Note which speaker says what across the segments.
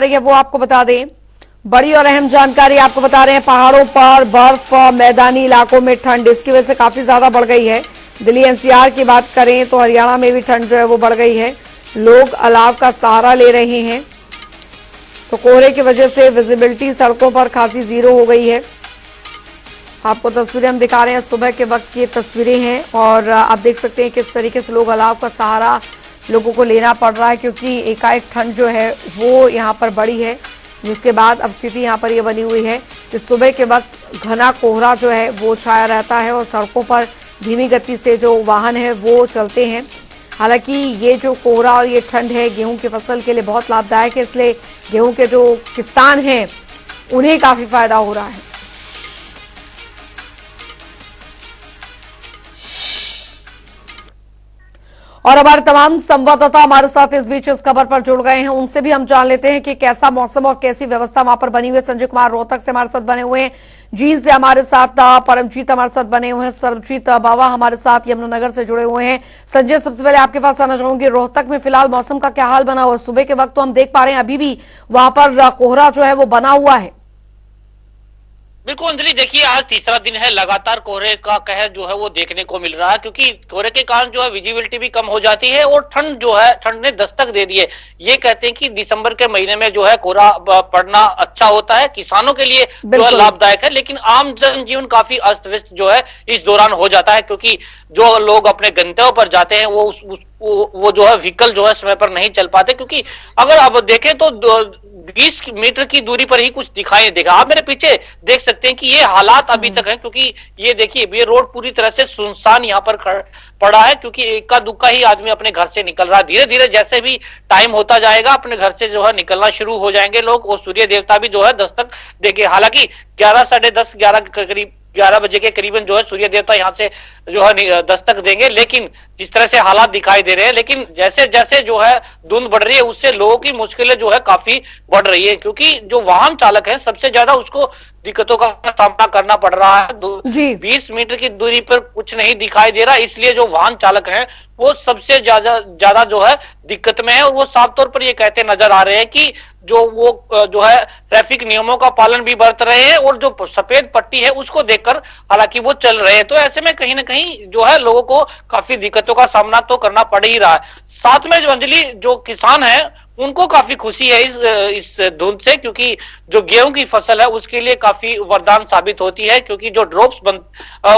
Speaker 1: रही है वो आपको बता दें। बड़ी और अहम जानकारी आपको बता रहे हैं, पहाड़ों पर बर्फ, मैदानी इलाकों में ठंड, इसकी वजह से काफी ज्यादा बढ़ गई है। दिल्ली एनसीआर की बात करें तो हरियाणा में भी ठंड जो है वो बढ़ गई है। लोग अलाव का सहारा ले रहे हैं। तो कोहरे की वजह से विजिबिलिटी सड़कों पर खासी जीरो हो गई है। आपको तस्वीरें हम दिखा रहे हैं, सुबह के वक्त की तस्वीरें हैं और आप देख सकते हैं किस तरीके से लोग अलाव का सहारा लोगों को लेना पड़ रहा है, क्योंकि एकाएक ठंड जो है वो यहाँ पर बढ़ी है, जिसके बाद अब स्थिति यहाँ पर ये बनी हुई है कि सुबह के वक्त घना कोहरा जो है वो छाया रहता है और सड़कों पर धीमी गति से जो वाहन है वो चलते हैं। हालांकि ये जो कोहरा और ये ठंड है गेहूं की फसल के लिए बहुत लाभदायक है, इसलिए गेहूं के जो किसान हैं उन्हें काफी फायदा हो रहा है। और हमारे तमाम संवाददाता हमारे साथ इस बीच इस खबर पर जुड़ गए हैं, उनसे भी हम जान लेते हैं कि कैसा मौसम और कैसी व्यवस्था वहां पर बनी हुई है। संजय कुमार रोहतक से हमारे साथ बने हुए हैं, जींद से हमारे साथ परमजीत हमारे साथ बने हुए हैं, सर्वजीत बावा हमारे साथ यमुनानगर से जुड़े हुए हैं। संजय, सबसे पहले आपके पास आना चाहूंगी, रोहतक में फिलहाल मौसम का क्या हाल बना हुआ है? सुबह के वक्त तो हम देख पा रहे हैं अभी भी वहां पर कोहरा जो है वो बना हुआ है।
Speaker 2: बिल्कुल अंजलि, देखिए आज तीसरा दिन है लगातार कोहरे का कहर जो है वो देखने को मिल रहा है, क्योंकि कोहरे के कारण जो है विजिबिलिटी भी कम हो जाती है और ठंड जो है ठंड ने दस्तक दे दी है। ये कहते हैं कि दिसंबर के महीने में जो है कोहरा पड़ना अच्छा होता है, किसानों के लिए जो है लाभदायक है, लेकिन आम जनजीवन काफी अस्त व्यस्त जो है इस दौरान हो जाता है, क्योंकि जो लोग अपने गंतव्य पर जाते हैं वो जो है व्हीकल जो है समय पर नहीं चल पाते, क्योंकि अगर आप देखें तो 20 मीटर की दूरी पर ही कुछ दिखाई नहीं देगा। आप मेरे पीछे देख सकते हैं कि ये हालात अभी तक हैं, क्योंकि ये देखिए ये रोड पूरी तरह से सुनसान यहाँ पर पड़ा है, क्योंकि इक्का दुक्का ही आदमी अपने घर से निकल रहा है। धीरे धीरे जैसे भी टाइम होता जाएगा अपने घर से जो है निकलना शुरू हो जाएंगे लोग, और सूर्य देवता भी जो है दस्तक देंगे। हालांकि 11 साढ़े 10 11 के करीब 11 बजे के करीबन जो है सूर्य देवता यहाँ से जो है दस्तक देंगे, लेकिन जिस तरह से हालात दिखाई दे रहे हैं, लेकिन जैसे जैसे जो है धुंध बढ़ रही है उससे लोगों की मुश्किलें जो है काफी बढ़ रही है, क्योंकि जो वाहन चालक है सबसे ज्यादा उसको दिक्कतों का सामना करना पड़ रहा है। 20 मीटर की दूरी पर कुछ नहीं दिखाई दे रहा, इसलिए जो वाहन चालक हैं वो सबसे ज्यादा जो है दिक्कत में है, और वो साफ तौर पर ये कहते नजर आ रहे हैं कि जो है ट्रैफिक नियमों का पालन भी बरत रहे हैं और जो सफेद पट्टी है उसको देखकर हालांकि वो चल रहे हैं। तो ऐसे में कहीं ना कहीं जो है लोगों को काफी दिक्कतों का सामना तो करना पड़ ही रहा है। साथ में जो अंजलि जो किसान है उनको काफी खुशी है इस धुंध से, क्योंकि जो गेहूं की फसल है उसके लिए काफी वरदान साबित होती है, क्योंकि जो ड्रॉप्स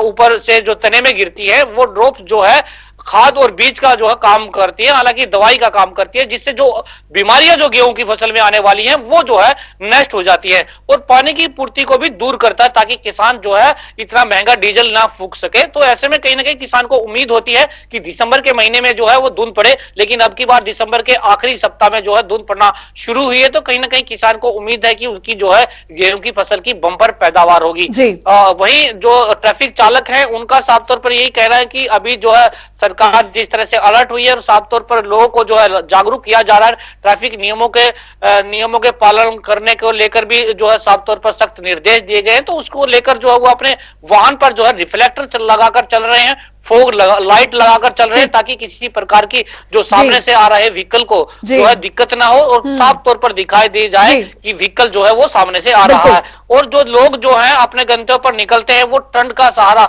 Speaker 2: ऊपर से जो तने में गिरती है वो ड्रॉप्स जो है खाद और बीज का जो है काम करती है, हालांकि दवाई का काम करती है, जिससे जो बीमारियां जो गेहूं की फसल में आने वाली हैं वो जो है नष्ट हो जाती है, और पानी की पूर्ति को भी दूर करता है, ताकि किसान जो है इतना महंगा डीजल ना फूंक सके। तो ऐसे में कहीं ना कहीं किसान को उम्मीद होती है कि दिसंबर के महीने में जो है वो धुंध पड़े, लेकिन अब की बार दिसंबर के आखिरी सप्ताह में जो है धुंध पड़ना शुरू हुई है, तो कहीं ना कहीं किसान को उम्मीद है कि उनकी जो है गेहूं की फसल की बंपर पैदावार होगी। वहीं जो ट्रैफिक चालक है उनका साफ तौर पर यही कहना है कि अभी जो है सरकार जिस तरह से अलर्ट हुई है और साफ तौर पर लोगों को जो है जागरूक किया जा रहा है, ट्रैफिक नियमों के पालन करने को लेकर भी जो है साफ तौर पर सख्त निर्देश दिए गए हैं, तो उसको लेकर जो है वो अपने वाहन पर जो है रिफ्लेक्टर लगाकर चल रहे हैं, फोग लाइट लगाकर चल रहे हैं, ताकि किसी प्रकार की जो सामने से आ रहे व्हीकल को जो है दिक्कत ना हो और साफ तौर पर दिखाई दे जाए कि व्हीकल जो है वो सामने से आ रहा है। और जो लोग जो हैं अपने गंतव्य पर निकलते हैं वो ठंड का सहारा,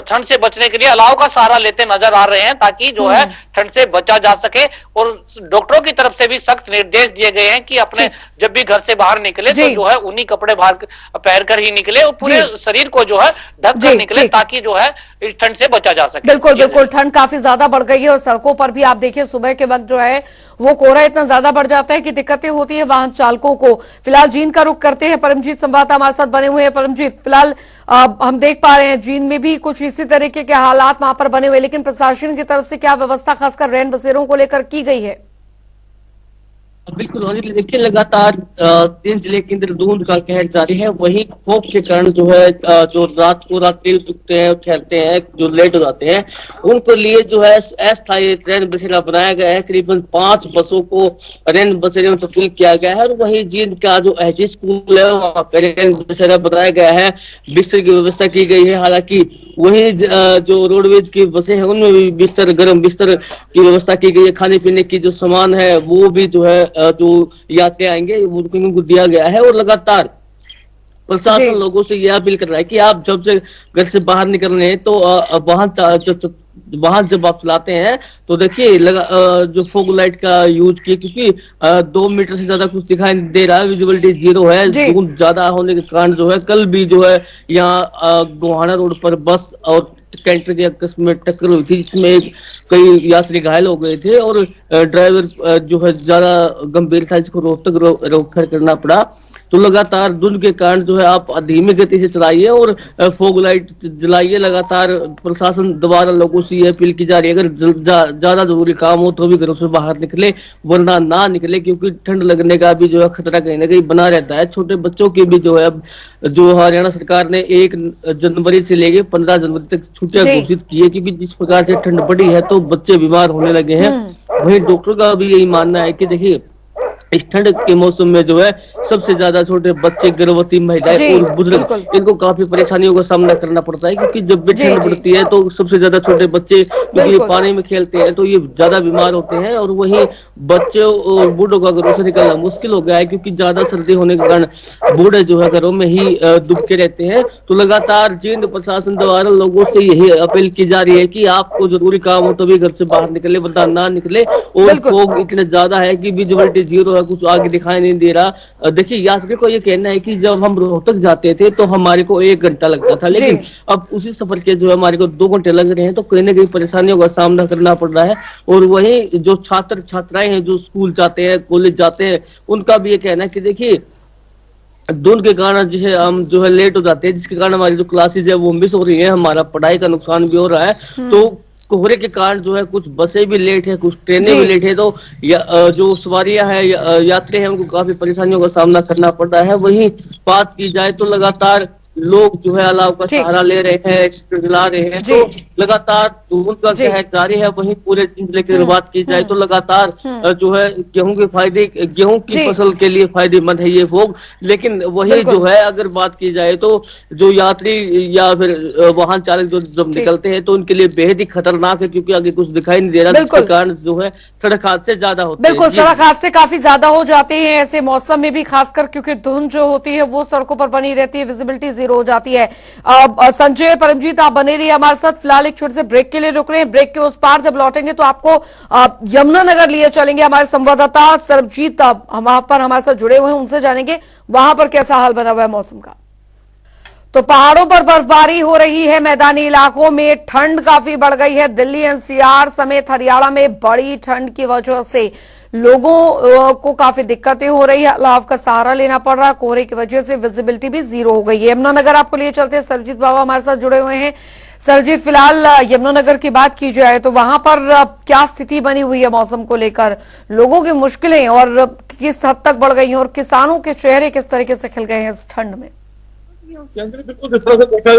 Speaker 2: ठंड से बचने के लिए अलाव का सहारा लेते नजर आ रहे हैं, ताकि जो है ठंड से बचा जा सके। और डॉक्टरों की तरफ से भी सख्त निर्देश दिए गए हैं कि अपने जब भी घर से बाहर निकले तो जो है उन्हीं कपड़े पहन कर ही निकले और पूरे शरीर को जो है ढक कर निकले, ताकि जो है इस ठंड से बचा जा सके।
Speaker 1: बिल्कुल बिल्कुल, ठंड काफी ज्यादा बढ़ गई है और सड़कों पर भी आप देखिए सुबह के वक्त जो है वो कोहरा इतना ज्यादा बढ़ जाता है कि दिक्कतें होती है वाहन चालकों को। फिलहाल जींद का रुख करते हैं, परमजीत संवाददाता हमारे साथ बने हुए हैं। परमजीत, फिलहाल हम देख पा रहे हैं जींद में भी कुछ इसी तरीके के हालात वहां पर बने हुए, लेकिन प्रशासन की तरफ से क्या व्यवस्था खासकर रैन बसेरों को लेकर की गई है?
Speaker 3: बिल्कुल देखिए, लगातार जींद जिले के अंदर धुंध का कहर जारी है। वहीं खौफ के कारण जो है जो रात को रेल रुकते हैं, ठहरते हैं, जो लेट हो जाते हैं, उनको लिए जो है अस्थायी रैन बसेरा बनाया गया है। करीबन 5 बसों को रैन बसेरे में तब्दील किया गया है। और वहीं जींद का जो एचजी स्कूल है वहाँ पे रैन बसेरा बनाया गया है, बिस्तर की व्यवस्था की गई है। हालांकि वहीं जो रोडवेज की बसें हैं उनमें भी बिस्तर, गर्म बिस्तर की व्यवस्था की गई है। खाने पीने की जो सामान है वो भी जो है जो यात्री आएंगे उनको दिया गया है। और लगातार
Speaker 1: जी
Speaker 3: प्रशासन लोगों से यह अपील कर रहा है कि आप जब से घर से बाहर निकल रहे हैं तो वाहन जब आप चलाते हैं तो देखिए जो फोग लाइट का यूज किए, क्योंकि 2 मीटर से ज्यादा कुछ दिखाई नहीं दे रहा है, विजिबिलिटी जीरो है।
Speaker 1: जी
Speaker 3: धुंध ज्यादा होने के कारण जो है कल भी जो है यहाँ गोहाना रोड पर बस और कैंटर की आपस में टक्कर हुई थी, जिसमें कई यात्री घायल हो गए थे और ड्राइवर जो है ज्यादा गंभीर था, जिसको रोहतक रेफर करना पड़ा। तो लगातार धुंध के कारण जो है आप धीमी गति से चलाइए और फॉग लाइट जलाइए। लगातार प्रशासन द्वारा लोगों से ये अपील की जा रही है, अगर ज्यादा जरूरी काम हो तो भी घरों से बाहर निकले, वरना ना निकले, क्योंकि ठंड लगने का भी जो है खतरा कहीं ना कहीं बना रहता है। छोटे बच्चों की भी जो है जो हरियाणा सरकार ने 1 जनवरी से लेके 15 जनवरी तक छुट्टियां
Speaker 1: जी
Speaker 3: घोषित की है, क्योंकि जिस प्रकार से ठंड बढ़ी है तो बच्चे बीमार होने लगे हैं। वहीं डॉक्टर का भी यही मानना है कि देखिए इस ठंड के मौसम में जो है सबसे ज्यादा छोटे बच्चे, गर्भवती महिलाएं
Speaker 1: जी
Speaker 3: और बुजुर्ग,
Speaker 1: बिल्कुल
Speaker 3: इनको काफी परेशानियों का सामना करना पड़ता है, क्योंकि जब भी
Speaker 1: जी
Speaker 3: ठंड
Speaker 1: जी
Speaker 3: बढ़ती है तो सबसे ज्यादा छोटे बच्चे, क्योंकि ये
Speaker 1: बिल्कुल
Speaker 3: पानी में खेलते हैं तो ये ज्यादा बीमार होते हैं। और वहीं बच्चों और बूढ़ों का घरों से निकलना मुश्किल हो गया है, क्योंकि ज्यादा सर्दी होने के कारण बूढ़े जो है घरों में ही दुबके रहते हैं। तो लगातार जींद प्रशासन द्वारा लोगों से यही अपील की जा रही है कि आपको जरूरी काम हो तभी घर से बाहर निकले, वरना ना निकले। और
Speaker 1: बिल्कुल
Speaker 3: फॉग इतने ज्यादा है कि विजिबिलिटी जीरो है, कुछ आगे दिखाई नहीं दे रहा। देखिए यात्री को ये कहना है कि जब हम रोहतक जाते थे तो हमारे को 1 घंटा लगता था,
Speaker 1: जी
Speaker 3: लेकिन अब उसी सफर के जो है हमारे को 2 घंटे लग रहे हैं, तो कहीं ना कहीं परेशानियों का सामना करना पड़ रहा है। और वहीं जो छात्र छात्राएं हैं जो स्कूल जाते हैं, कॉलेज जाते हैं, उनका भी ये कहना है कि देखिए धुंध के कारण जो है हम जो है लेट हो जाते हैं, जिसके कारण हमारी जो क्लासेज है वो मिस हो रही है, हमारा पढ़ाई का नुकसान भी हो रहा है। तो कोहरे के कारण जो है कुछ बसें भी लेट है, कुछ ट्रेनें
Speaker 1: जी
Speaker 3: भी लेट है, तो जो सवारियां हैं यात्री हैं उनको काफी परेशानियों का सामना करना पड़ रहा है। वहीं बात की जाए तो लगातार लोग जो है अलाव का
Speaker 1: ठीक
Speaker 3: सहारा ले रहे हैं, चिल्ला रहे हैं,
Speaker 1: जी
Speaker 3: तो लगातार धुंध का
Speaker 1: जी
Speaker 3: कहर जारी है। वहीं पूरे जिले की अगर बात की जाए तो लगातार
Speaker 1: हम्म
Speaker 3: जो है गेहूं की
Speaker 1: जी
Speaker 3: फसल के लिए फायदेमंद है ये भोग। लेकिन वही जो
Speaker 1: बिल्कुल
Speaker 3: है अगर बात की जाए तो जो यात्री या फिर वाहन चालक जो जब
Speaker 1: ठीक
Speaker 3: निकलते हैं तो उनके लिए बेहद ही खतरनाक है, क्योंकि आगे कुछ दिखाई नहीं दे रहा, जिसके
Speaker 1: बिल्कुल
Speaker 3: कारण जो है सड़क हादसे ज्यादा होते हैं।
Speaker 1: बिल्कुल
Speaker 3: जी
Speaker 1: सड़क हादसे काफी ज्यादा हो जाते हैं ऐसे मौसम में भी, खासकर क्योंकि धुंध जो होती है वो सड़कों पर बनी रहती है, विजिबिलिटी जीरो हो जाती है। संजय, परमजीत, आप बने रहिए हमारे साथ। फिलहाल एक छोटे से ब्रेक के लिए रुक रहे हैं, ब्रेक के उस पार जब लौटेंगे तो आपको यमुनानगर लिए चलेंगे। हमारे संवाददाता सरबजीत वहां पर हमारे साथ जुड़े हुए हैं, उनसे जानेंगे वहां पर कैसा हाल बना हुआ है मौसम का। तो पहाड़ों पर बर्फबारी हो रही है, मैदानी इलाकों में ठंड काफी बढ़ गई है। दिल्ली एनसीआर समेत हरियाणा में बड़ी ठंड की वजह से लोगों को काफी दिक्कतें हो रही है, अलाव का सहारा लेना पड़ रहा है। कोहरे की वजह से विजिबिलिटी भी जीरो हो गई है। यमुनानगर आपको लिए चलते हैं, सरबजीत बाबा हमारे साथ जुड़े हुए हैं। सरबजीत, फिलहाल यमुनानगर की बात की जाए तो वहां पर क्या स्थिति बनी हुई है मौसम को लेकर, लोगों की मुश्किलें और किस हद तक बढ़ गई हैं और किसानों के चेहरे किस तरीके से खिल गए हैं इस ठंड में?
Speaker 4: बिल्कुल जिस तरह से देखा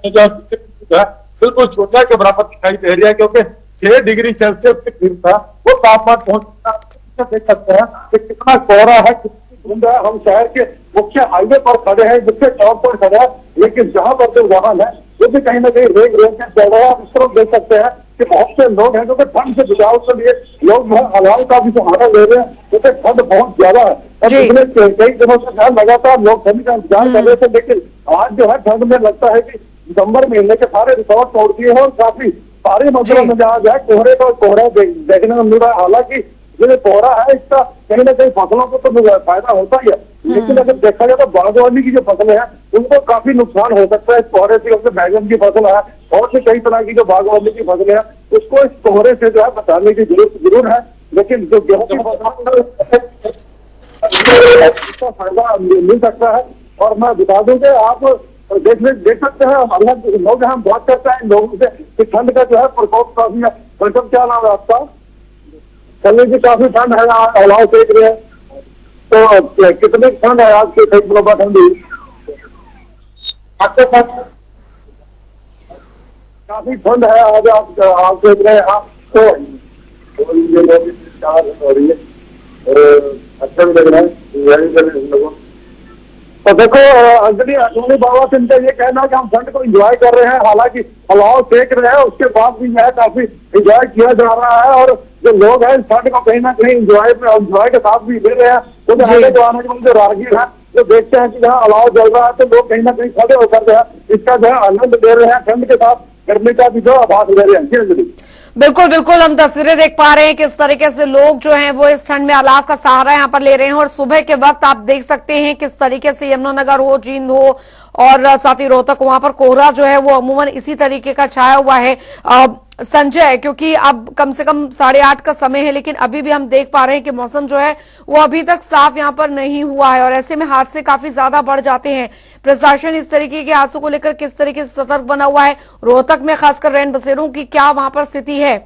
Speaker 4: जाए बिल्कुल छोटा के बराबर दिखाई दे रही है, क्योंकि 6 डिग्री सेल्सियस के करीब था वो तापमान पहुंच। देख सकते हैं कि कितना कोहरा है, कितनी धुंध है। हम शहर के मुख्य हाईवे पर खड़े हैं, मुख्य चौक पर खड़े हैं, लेकिन जहां पर जो वाहन है वो भी कहीं ना कहीं रेंग रेंग के चल रहा है। आप इस तरफ देख सकते हैं कि बहुत से लोग हैं जो कि ठंड से बचाव के लिए लोग जो है अलाव का भी सहारा ले रहे हैं, क्योंकि ठंड बहुत ज्यादा है। और पिछले कई दिनों से जो है लगातार लोग ठंड का इंतजार कर रहे थे, लेकिन आज जो है ठंड में लगता है कि दिसंबर महीने के सारे रिकॉर्ड तोड़ दिए हैं और काफी सारी मात्रा में जहाँ जो है कोहरे का कोहरा देखने को मिल रहा है। हालांकि जो कोहरा है इसका कहीं ना कहीं फसलों को तो फायदा होता ही है, लेकिन अगर देखा जाए तो बागवानी की जो फसलें हैं उनको काफी नुकसान हो सकता है इस कोहरे से, क्योंकि बैगन की फसल है और भी कई तरह की जो बागवानी की फसलें हैं उसको इस कोहरे से जो है बचाने की जरूर है। लेकिन जो गेहूं की फसल इसका फायदा मिल सकता है। और मैं बता दूं कि आप देख सकते हैं हमारे लोग हम बात करते हैं लोगों से कि ठंड का जो है प्रकोप काफी है। मतलब क्या नाम है आपका? चलने की काफी ठंड है, अलाव देख रहे हैं तो कितनी ठंड है आज के ठंडी आपके पास? काफी ठंड है आज आप देख रहे हैं। आप तो हो रही है और अच्छा भी लग रहा है लोगों तो देखो अंजलि अश्विनी बाबा से इनका ये कहना है कि हम ठंड को एंजॉय कर रहे हैं, हालांकि हवाओं सेक रहे हैं, उसके बाद भी जो है काफी एंजॉय किया जा रहा है। और जो लोग हैं इस ठंड को कहीं ना कहीं एंजॉय के साथ भी ले रहे हैं। तो जो आने वाले जो राहगीर हैं जो देखते हैं कि जहाँ अलाव जल रहा है तो लोग कहीं ना कहीं खड़े होकर जो है इसका जो है आनंद ले रहे हैं, ठंड के साथ गर्मी का भी जो आभास ले रहे हैं। जी अंजलि,
Speaker 1: बिल्कुल बिल्कुल, हम तस्वीरें देख पा रहे हैं किस तरीके से लोग जो हैं वो इस ठंड में अलाव का सहारा यहाँ पर ले रहे हैं। और सुबह के वक्त आप देख सकते हैं किस तरीके से यमुनानगर हो, जींद हो और साथ ही रोहतक, वहां पर कोहरा जो है वो अमूमन इसी तरीके का छाया हुआ है। संजय, क्योंकि अब कम से कम 8:30 का समय है, लेकिन अभी भी हम देख पा रहे हैं कि मौसम जो है वो अभी तक साफ यहाँ पर नहीं हुआ है और ऐसे में हादसे काफी ज्यादा बढ़ जाते हैं। प्रशासन इस तरीके के हादसों को लेकर किस तरीके से सतर्क बना हुआ है? रोहतक में खासकर रैन बसेरों की क्या वहां पर स्थिति है?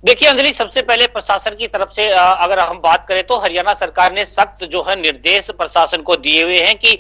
Speaker 2: देखिए अंजलि, सबसे पहले प्रशासन की तरफ से अगर हम बात करें तो हरियाणा सरकार ने सख्त जो है निर्देश प्रशासन को दिए हुए हैं कि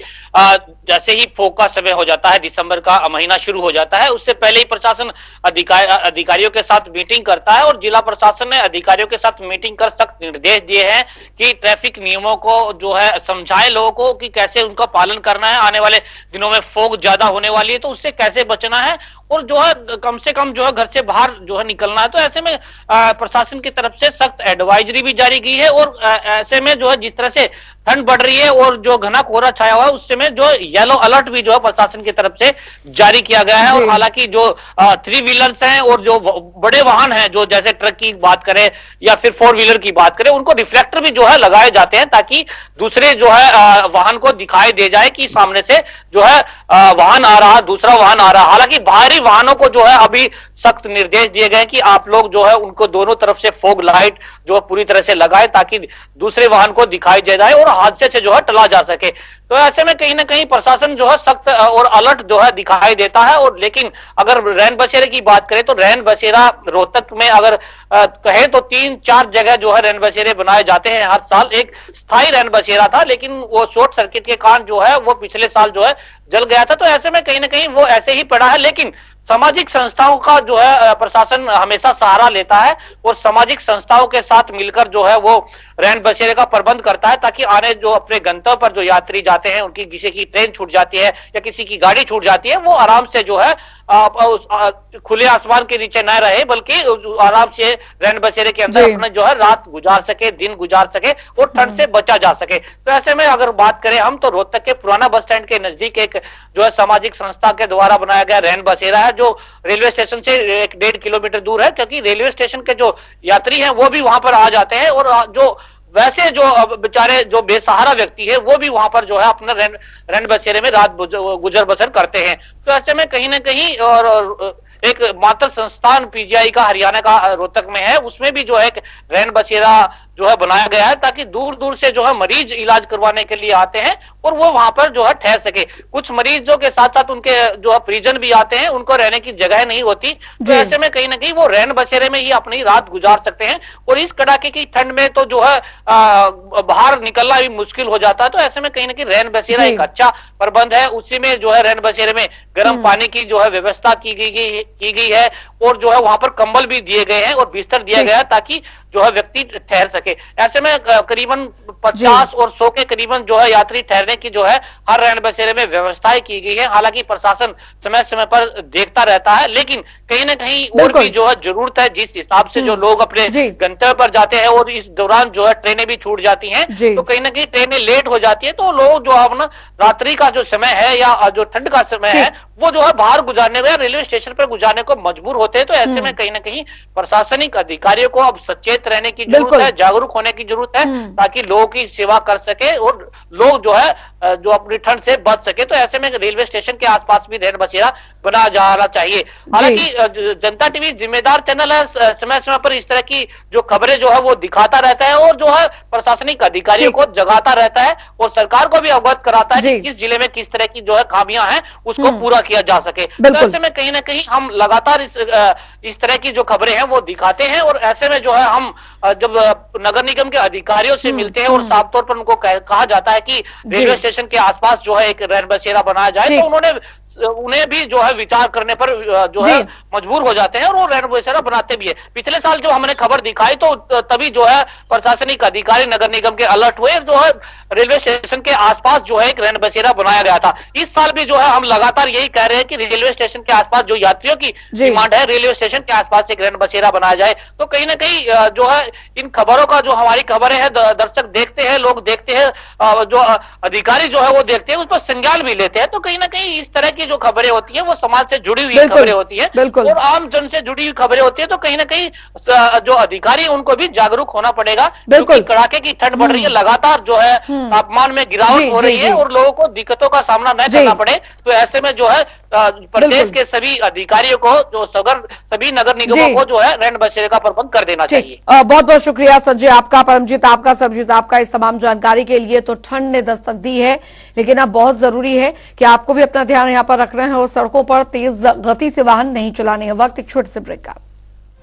Speaker 2: जैसे ही फोक का समय हो जाता है, दिसंबर का महीना शुरू हो जाता है, उससे पहले ही प्रशासन अधिकारियों के साथ मीटिंग करता है और जिला प्रशासन ने अधिकारियों के साथ मीटिंग कर सख्त निर्देश दिए हैं कि ट्रैफिक नियमों को जो है समझाए लोगों को कि कैसे उनका पालन करना है। आने वाले दिनों में फोक ज्यादा होने वाली है तो उससे कैसे बचना है और जो है कम से कम जो है घर से बाहर जो है निकलना है। तो ऐसे में प्रशासन की तरफ से सख्त एडवाइजरी भी जारी की है और ऐसे में जो है जिस तरह से ठंड बढ़ रही है और जो घना कोहरा छाया हुआ है उससे में जो येलो अलर्ट भी जो है प्रशासन की तरफ से जारी किया गया है। और हालांकि जो 3 व्हीलर्स हैं और जो बड़े वाहन हैं, जो जैसे ट्रक की बात करें या फिर 4 व्हीलर की बात करें, उनको रिफ्लेक्टर भी जो है लगाए जाते हैं ताकि दूसरे जो है वाहन को दिखाई दे जाए कि सामने से जो है वाहन आ रहा, दूसरा वाहन आ रहा। हालांकि बाहरी वाहनों को जो है अभी सख्त निर्देश दिए गए कि आप लोग जो है उनको दोनों तरफ से फॉग लाइट जो है पूरी तरह से लगाए ताकि दूसरे वाहन को दिखाई दे जाए और हादसे से जो है टला जा सके। तो ऐसे में कहीं ना कहीं प्रशासन जो है सख्त और अलर्ट जो है दिखाई देता है। और लेकिन अगर रैन बसेरे की बात करें तो रैन बसेरा रोहतक में अगर कहे तो 3-4 जगह जो है रैन बसेरे बनाए जाते हैं हर साल। एक स्थायी रैन बसेरा था लेकिन वो शॉर्ट सर्किट के कारण जो है वो पिछले साल जो है जल गया था। तो ऐसे में कहीं ना कहीं वो ऐसे ही पड़ा है। लेकिन सामाजिक संस्थाओं का जो है प्रशासन हमेशा सहारा लेता है और सामाजिक संस्थाओं के साथ मिलकर जो है वो रैन बसेरे का प्रबंध करता है ताकि आने जो अपने गंतव्य पर जो यात्री जाते हैं, उनकी किसी की ट्रेन छूट जाती है या किसी की गाड़ी छूट जाती है, वो आराम से जो है खुले आसमान के नीचे न रहे बल्कि आराम से रैन बसेरे के अंदर अपने जो है रात गुजार सके, दिन गुजार सके और ठंड से बचा जा सके। तो ऐसे में अगर बात करें हम तो रोहतक के पुराना बस स्टैंड के नजदीक एक जो है सामाजिक संस्था के द्वारा बनाया गया रैन बसेरा है जो रेलवे स्टेशन से 1-1.5 किलोमीटर दूर है, क्योंकि रेलवे स्टेशन के जो यात्री हैं वो भी वहां पर आ जाते हैं और जो वैसे जो बेचारे जो बेसहारा व्यक्ति है वो भी वहां पर जो है अपना रैन बसेरे में रात गुजर बसर करते हैं। तो ऐसे में कहीं ना कहीं और एक मातृ संस्थान पीजीआई का हरियाणा का रोहतक में है, उसमें भी जो है एक रैन बसेरा जो है बनाया गया है ताकि दूर दूर से जो है मरीज इलाज करवाने के लिए आते हैं और वो वहां पर जो है ठहर सके। कुछ मरीजों के साथ साथ उनके जो है परिजन भी आते हैं, उनको रहने की जगह नहीं होती। तो ऐसे में कहीं ना कहीं वो रैन बसेरे में ही अपनी रात गुजार सकते हैं और इस कड़ाके की ठंड में तो जो है बाहर निकलना भी मुश्किल हो जाता है। तो ऐसे में कहीं ना कहीं रैन बसेरा एक अच्छा प्रबंध है। उसी में जो है रैन बसेरे में गर्म पानी की जो है व्यवस्था की गई है और जो है वहां पर कंबल भी दिए गए हैं और बिस्तर दिया गया है ताकि जो है व्यक्ति ठहर सके। ऐसे में करीबन 50 और 100 के करीबन जो है यात्री ठहरने की जो है हर रैन बसेरे में व्यवस्थाएं की गई है। हालांकि प्रशासन समय समय पर देखता रहता है, लेकिन कहीं ना कहीं और भी जो है जरूरत है। जिस हिसाब से जो लोग अपने गंतव्य पर जाते हैं और इस दौरान जो है ट्रेनें भी छूट जाती हैं, तो कहीं ना कहीं ट्रेनें लेट हो जाती है तो लोग जो अपना रात्रि का जो समय है या जो ठंड का समय है वो जो है बाहर गुजारने में रेलवे स्टेशन पर गुजारने को मजबूर होते हैं। तो ऐसे में कहीं ना कहीं प्रशासनिक अधिकारियों को अब सचेत रहने की जरूरत है, जागरूक होने की जरूरत है ताकि लोगों की सेवा कर सके और लोग जो है जो अपनी ठंड से बच सके। तो ऐसे में रेलवे स्टेशन के आसपास भी रैन बसेरा बनाया जाना चाहिए। हालांकि जनता टीवी जिम्मेदार चैनल है, समय समय पर इस तरह की जो खबरें जो है वो दिखाता रहता है और जो है प्रशासनिक अधिकारियों को जगाता रहता है और सरकार को भी अवगत कराता है कि किस जिले में किस तरह की जो है खामियां हैं उसको पूरा किया जा सके। तो ऐसे में कहीं ना कहीं हम लगातार इस तरह की जो खबरें हैं वो दिखाते हैं और ऐसे में जो है हम जब नगर निगम के अधिकारियों से मिलते हैं और साफ तौर पर उनको कहा जाता है कि रेलवे स्टेशन के आसपास जो है एक रैन बसेरा बनाया जाए, तो उन्होंने उन्हें भी जो है विचार करने पर जो है
Speaker 1: जी।
Speaker 2: मजबूर हो जाते हैं और वो रैन बसेरा बनाते भी है। पिछले साल जब हमने खबर दिखाई तो तभी जो है प्रशासनिक अधिकारी नगर निगम के अलर्ट हुए, जो है रेलवे स्टेशन के आसपास जो है एक रैन बसेरा बनाया गया था। इस साल भी जो है हम लगातार यही कह रहे हैं कि रेलवे स्टेशन के आसपास जो यात्रियों की
Speaker 1: जी।
Speaker 2: डिमांड है, रेलवे स्टेशन के आसपास एक रैन बसेरा बनाया जाए। तो कहीं ना कहीं जो है इन खबरों का, जो हमारी खबरें हैं दर्शक देखते हैं, लोग देखते हैं, जो अधिकारी जो है वो देखते हैं, उस पर संज्ञान भी लेते हैं। तो कहीं ना कहीं इस तरह की जो खबरें होती है वो समाज से जुड़ी हुई
Speaker 1: बिल्कुल,
Speaker 2: खबरें होती है
Speaker 1: बिल्कुल।
Speaker 2: और आम जन से जुड़ी हुई खबरें होती है। तो कहीं ना कहीं जो अधिकारी उनको भी जागरूक होना पड़ेगा,
Speaker 1: बिल्कुल।
Speaker 2: क्योंकि कड़ाके की ठंड बढ़ रही है, लगातार जो है तापमान में गिरावट
Speaker 1: जी,
Speaker 2: हो
Speaker 1: जी,
Speaker 2: रही है
Speaker 1: जी।
Speaker 2: और लोगों को दिक्कतों का सामना न
Speaker 1: जी।
Speaker 2: करना पड़े। तो ऐसे में जो है प्रदेश
Speaker 1: बिल्कुल।
Speaker 2: के सभी अधिकारियों को, जो सभी नगर निगमों
Speaker 1: जी।
Speaker 2: को जो है रैन बसेरे का प्रबंध कर देना चाहिए।
Speaker 1: ठीक, बहुत बहुत शुक्रिया संजय आपका, परमजीत आपका, सरबजीत आपका इस तमाम जानकारी के लिए। तो ठंड ने दस्तक दी है, लेकिन अब बहुत जरूरी है कि आपको भी अपना ध्यान यहाँ पर रखना है और सड़कों पर तेज गति से वाहन नहीं चलाने हैं। वक्त एक छोटे से ब्रेक का।